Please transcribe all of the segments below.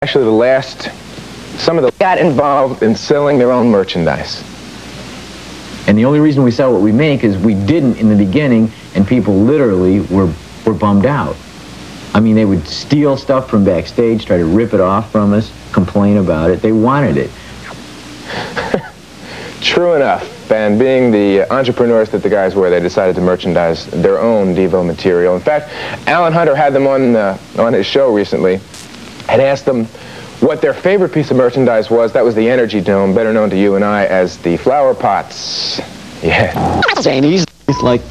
Actually, some of them got involved in selling their own merchandise. And the only reason we sell what we make is we didn't in the beginning, and people literally were bummed out. I mean, they would steal stuff from backstage, try to rip it off from us, complain about it. They wanted it. True enough. And being the entrepreneurs that the guys were, they decided to merchandise their own Devo material. In fact, Alan Hunter had them on his show recently and asked them what their favorite piece of merchandise was. That was the Energy Dome, better known to you and I as the flower pots. Yeah. It's like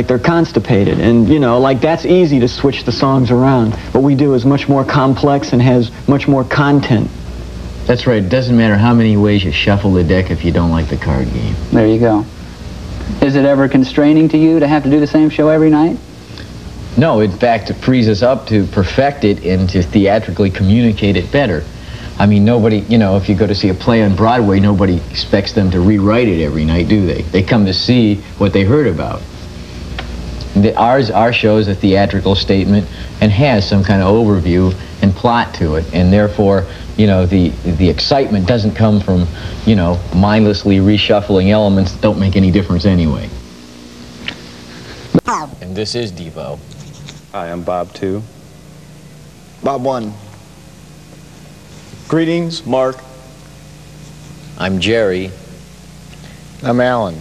they're constipated, and you know, like that's easy to switch the songs around. What we do is much more complex and has much more content. That's right. It doesn't matter how many ways you shuffle the deck if you don't like the card game. There you go. Is it ever constraining to you to have to do the same show every night? No, in fact, it frees us up to perfect it and to theatrically communicate it better. I mean, nobody, you know, if you go to see a play on Broadway, nobody expects them to rewrite it every night, do they? They come to see what they heard about. Our show is a theatrical statement and has some kind of overview and plot to it, and therefore, you know, the excitement doesn't come from, you know, mindlessly reshuffling elements that don't make any difference anyway. And this is Devo. Hi, I'm Bob 2. Bob 1. Greetings, Mark. I'm Jerry. I'm Alan.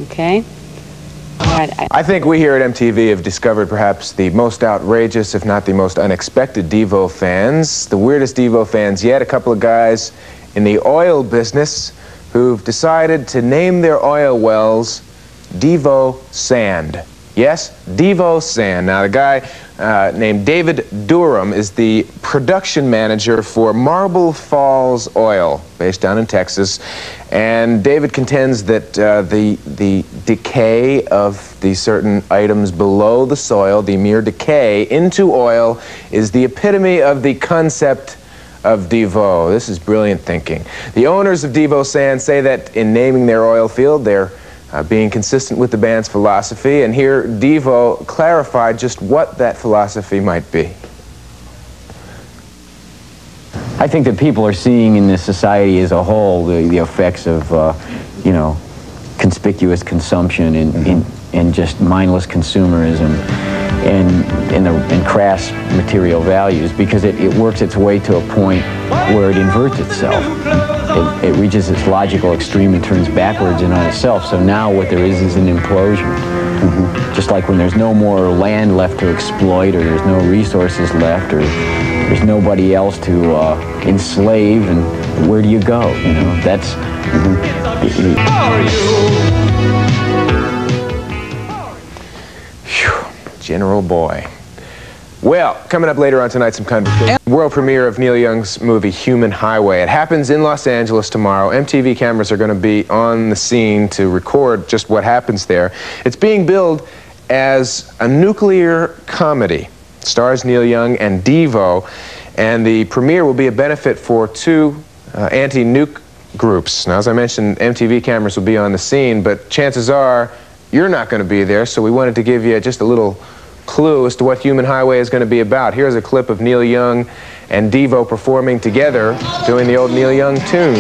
Okay. I think we here at MTV have discovered perhaps the most outrageous, if not the most unexpected Devo fans. The weirdest Devo fans yet, a couple of guys in the oil business who've decided to name their oil wells Devo Sand. Yes, Devo Sand. Now, the guy named David Durham is the production manager for Marble Falls Oil, based down in Texas. And David contends that the decay of the certain items below the soil, the mere decay into oil, is the epitome of the concept of Devo. This is brilliant thinking. The owners of Devo Sand say that in naming their oil field, they're being consistent with the band's philosophy, and here Devo clarified just what that philosophy might be. I think that people are seeing in this society as a whole the effects of, you know, conspicuous consumption and just mindless consumerism and crass material values, because it works its way to a point where it inverts itself. It reaches its logical extreme and turns backwards in on itself. So now what there is an implosion. Just like when there's no more land left to exploit, or there's no resources left, or there's nobody else to enslave, and where do you go? You know, that's... General Boy. Well, coming up later on tonight, some conversation. World premiere of Neil Young's movie Human Highway. It happens in Los Angeles tomorrow. MTV cameras are going to be on the scene to record just what happens there. It's being billed as a nuclear comedy. It stars Neil Young and Devo, and the premiere will be a benefit for two anti-nuke groups. Now, as I mentioned, MTV cameras will be on the scene, but chances are you're not going to be there, so we wanted to give you just a little clue as to what Human Highway is going to be about. Here's a clip of Neil Young and Devo performing together, doing the old Neil Young tune.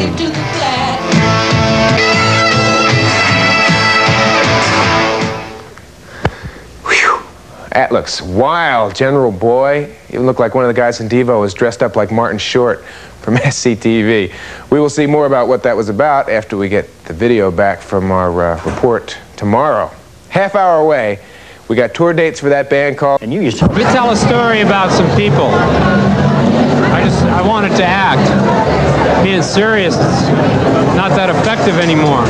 Whew. That looks wild, General Boy. Even looked like one of the guys in Devo was dressed up like Martin Short from SCTV. We will see more about what that was about after we get the video back from our report tomorrow. Half hour away. We got tour dates for that band called... And you yourself... Let me tell a story about some people. I wanted to act. Being serious is not that effective anymore.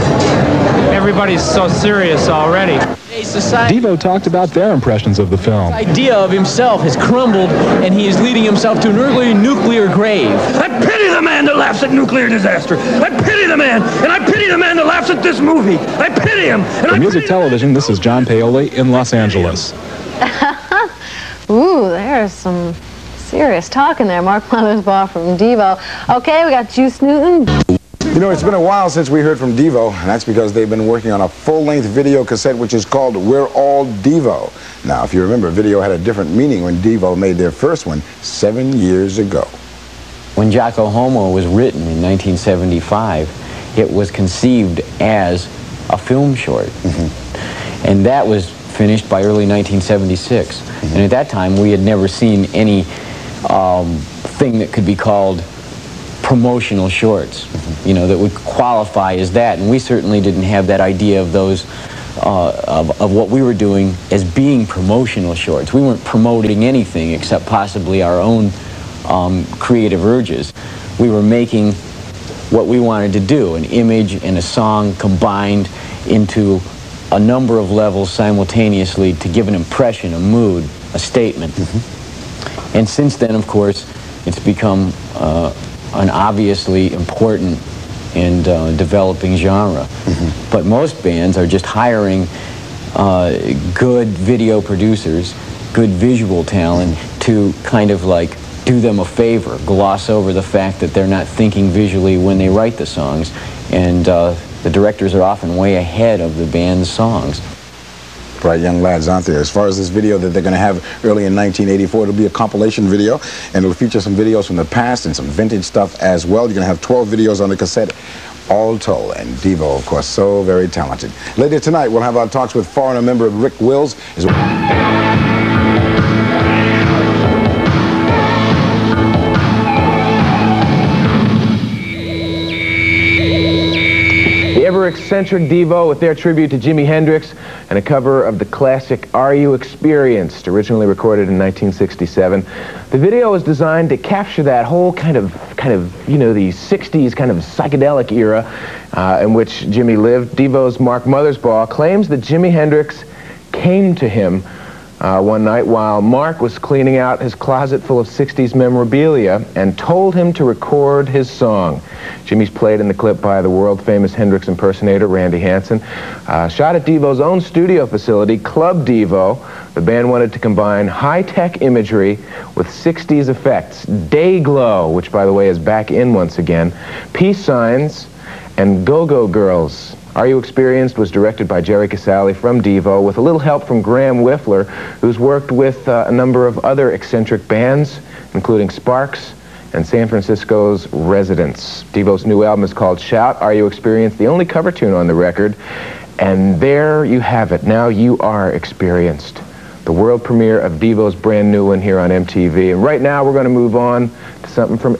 Everybody's so serious already. Devo talked about their impressions of the film. His idea of himself has crumbled, and he is leading himself to an early nuclear grave. I pity the man that laughs at nuclear disaster. I pity the man, and I pity the man that laughs at this movie. I pity him. For Music Television, this is John Paoli in Los Angeles. Ooh, there's some serious talk in there. Mark Mothersbaugh from Devo. Okay, we got Juice Newton. You know, it's been a while since we heard from Devo, and that's because they've been working on a full-length video cassette which is called We're All Devo. Now, if you remember, video had a different meaning when Devo made their first one 7 years ago. When Jocko Homo was written in 1975, it was conceived as a film short. And that was finished by early 1976. And at that time, we had never seen any thing that could be called promotional shorts, you know, that would qualify as that. And we certainly didn't have that idea of those, of what we were doing as being promotional shorts. We weren't promoting anything except possibly our own creative urges. We were making what we wanted to do, an image and a song combined into a number of levels simultaneously to give an impression, a mood, a statement. And since then, of course, it's become an obviously important and developing genre. But most bands are just hiring good video producers, good visual talent to kind of like do them a favor, gloss over the fact that they're not thinking visually when they write the songs. And the directors are often way ahead of the band's songs. Bright young lads, aren't there? As far as this video that they're going to have early in 1984, it'll be a compilation video, and it'll feature some videos from the past and some vintage stuff as well. You're going to have 12 videos on the cassette, all told. And Devo, of course, so very talented. Later tonight, we'll have our talks with foreigner member Rick Wills. The ever-eccentric Devo with their tribute to Jimi Hendrix and a cover of the classic Are You Experienced, originally recorded in 1967. The video is designed to capture that whole kind of you know, the 60s kind of psychedelic era in which Jimi lived. Devo's Mark Mothersbaugh claims that Jimi Hendrix came to him one night while Mark was cleaning out his closet full of 60s memorabilia and told him to record his song. Jimmy's played in the clip by the world-famous Hendrix impersonator Randy Hansen. Shot at Devo's own studio facility, Club Devo, the band wanted to combine high-tech imagery with 60s effects. Day glow, which by the way is back in once again, peace signs, and go-go girls. Are You Experienced was directed by Jerry Casale from Devo with a little help from Graham Whiffler, who's worked with a number of other eccentric bands, including Sparks and San Francisco's Residents. Devo's new album is called Shout, Are You Experienced, the only cover tune on the record. And there you have it. Now you are experienced. The world premiere of Devo's brand new one here on MTV. And right now we're going to move on to something from